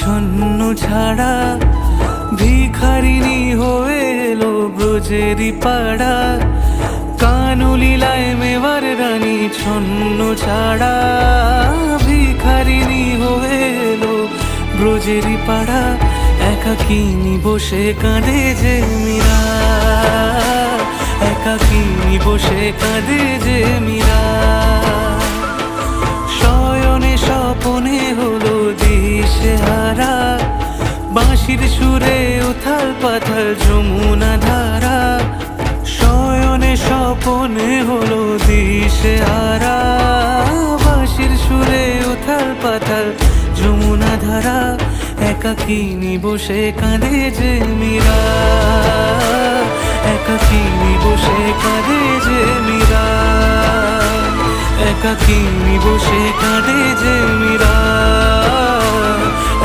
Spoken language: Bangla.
ছন্ন ছাড়া ভিখারিনী হয়ে এলো ব্রজেরই পাড়া, কানলীলায় মেবার রানী ছন্ন ছাড়া ভিখারিনী হয়ে এলো ব্রজেরই পাড়া। একাকিনী বসে কাঁদে যে মীরা, একাকিনী বসে কাঁদে যে মীরা। শয়নে স্বপনে হলো দিশেহারা, বাঁশির সুরে উথাল পাথাল যমুনা ধারা। শয়নে স্বপনে হলো দিশেহারা, বাঁশির সুরে উথাল পাথাল যমুনা ধারা। একাকিনী বসে কাঁদে যে মীরা, একাকিনী বসে কাঁদে যে মীরা, একাকিনী বসে কাঁদে যে মীরা।